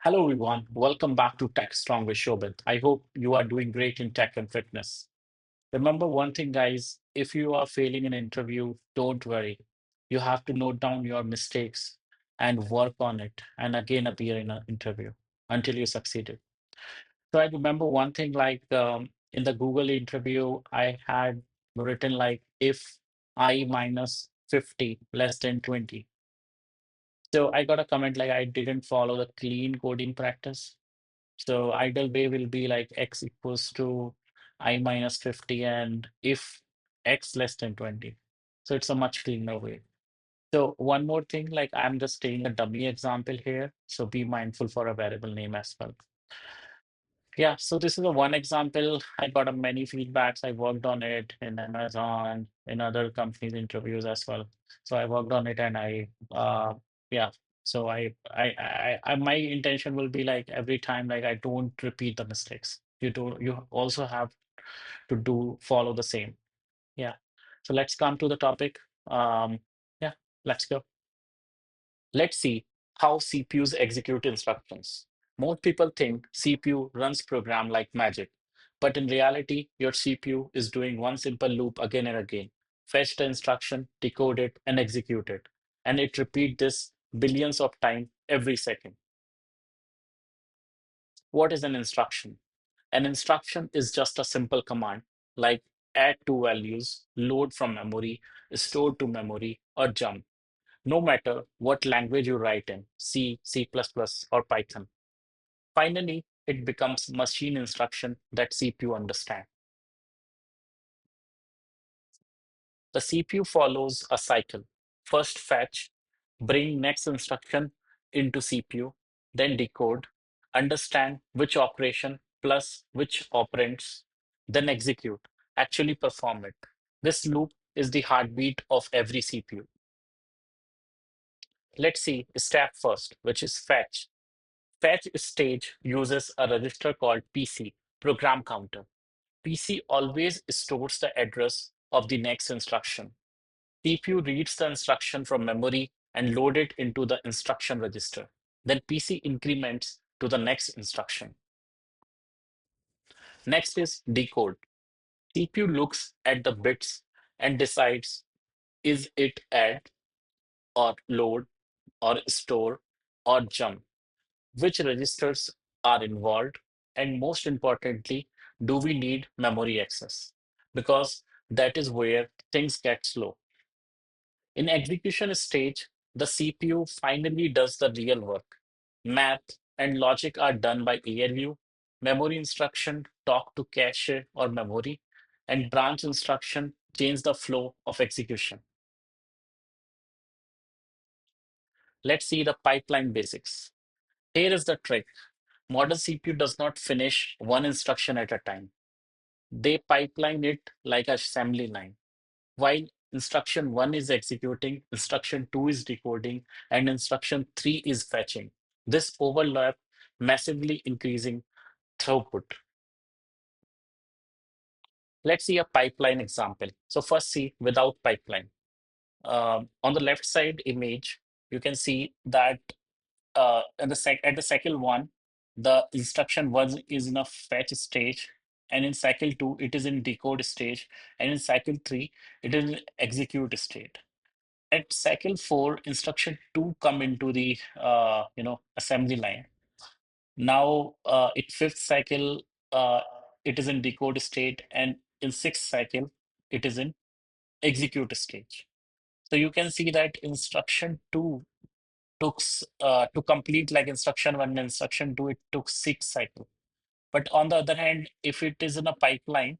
Hello, everyone. Welcome back to Tech Strong with Shobhit. I hope you are doing great in tech and fitness. Remember one thing, guys, if you are failing an interview, don't worry. You have to note down your mistakes and work on it and again appear in an interview until you succeeded. So I remember one thing in the Google interview, I had written like if I minus 50 less than 20. So I got a comment like I didn't follow the clean coding practice. So ideal way will be like x equals to I minus 50 and if x less than 20. So it's a much cleaner way. So one more thing, like I'm just taking a dummy example here. So be mindful for a variable name as well. Yeah, so this is a one example. I got a many feedbacks. I worked on it in Amazon, in other companies' interviews as well. So I worked on it and yeah. So my intention will be like every time, like I don't repeat the mistakes. You also have to follow the same. Yeah. So let's come to the topic. Yeah, let's go. Let's see how CPUs execute instructions. Most people think CPU runs program like magic, but in reality, your CPU is doing one simple loop again and again. Fetch the instruction, decode it, and execute it. And it repeats this billions of times every second. What is an instruction? An instruction is just a simple command like add two values, load from memory, store to memory, or jump. No matter what language you write in, C, C++, or Python. Finally, it becomes machine instruction that CPU understand. The CPU follows a cycle. First fetch, bring next instruction into CPU, then decode, understand which operation plus which operands, then execute, actually perform it. This loop is the heartbeat of every CPU. Let's see step first, which is fetch. Fetch stage uses a register called PC, program counter. PC always stores the address of the next instruction. CPU reads the instruction from memory and load it into the instruction register. Then PC increments to the next instruction. Next is decode. CPU looks at the bits and decides is it add or load or store or jump, which registers are involved, and most importantly, do we need memory access? Because that is where things get slow. In execution stage, the CPU finally does the real work. Math and logic are done by ALU. Memory instruction talk to cache or memory, and branch instruction change the flow of execution. Let's see the pipeline basics. Here is the trick. Modern CPU does not finish one instruction at a time. They pipeline it like an assembly line. While instruction 1 is executing, instruction 2 is decoding, and instruction 3 is fetching. This overlap massively increasing throughput. Let's see a pipeline example. So first see without pipeline. On the left side image, you can see that at the cycle one, the instruction one is in a fetch stage, and in cycle two, it is in decode stage, and in cycle three, it is in execute state. At cycle four, instruction two come into the assembly line. Now, in fifth cycle, it is in decode state, and in sixth cycle, it is in execute stage. So you can see that instruction two took to complete like instruction one and instruction two, it took six cycle. But on the other hand, if it is in a pipeline,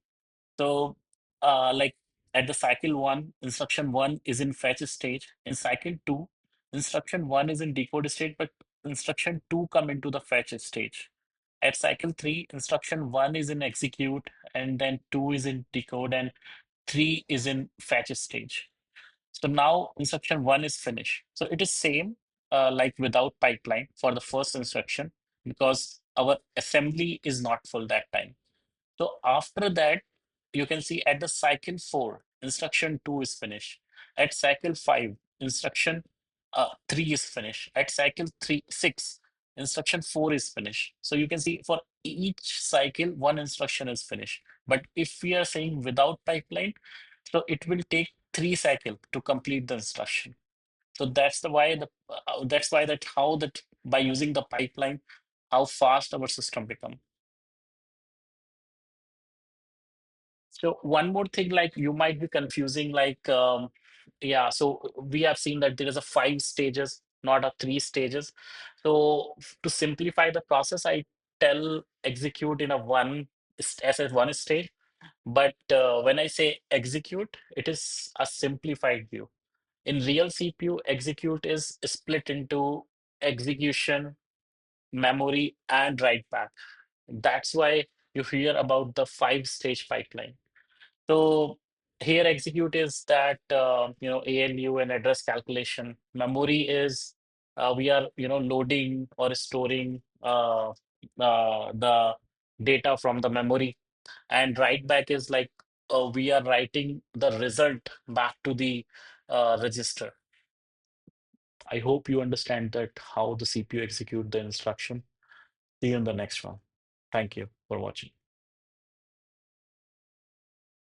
so like at the cycle one, instruction one is in fetch stage. In cycle two, instruction one is in decode state, but instruction two come into the fetch stage. At cycle three, instruction one is in execute, and then two is in decode, and three is in fetch stage. So now instruction one is finished. So it is same like without pipeline for the first instruction because our assembly is not full that time. So after that, you can see at the cycle four, instruction two is finished. At cycle five, instruction three is finished. At cycle three, six, instruction 4 is finished. So you can see for each cycle, one instruction is finished. But if we are saying without pipeline, so it will take 3 cycles to complete the instruction. So that's why that how that by using the pipeline, how fast our system become. So one more thing, like you might be confusing, like yeah. So we have seen that there is a 5 stages, not a 3 stages. So to simplify the process, I tell execute in a as a one stage. But when I say execute, it is a simplified view. In real CPU, execute is split into execution, memory, and write back. That's why you hear about the 5 stage pipeline. So here execute is that ALU and address calculation. Memory is we are loading or storing the data from the memory, and write back is like we are writing the result back to the register. I hope you understand that how the CPU execute the instruction. See you in the next one. Thank you for watching.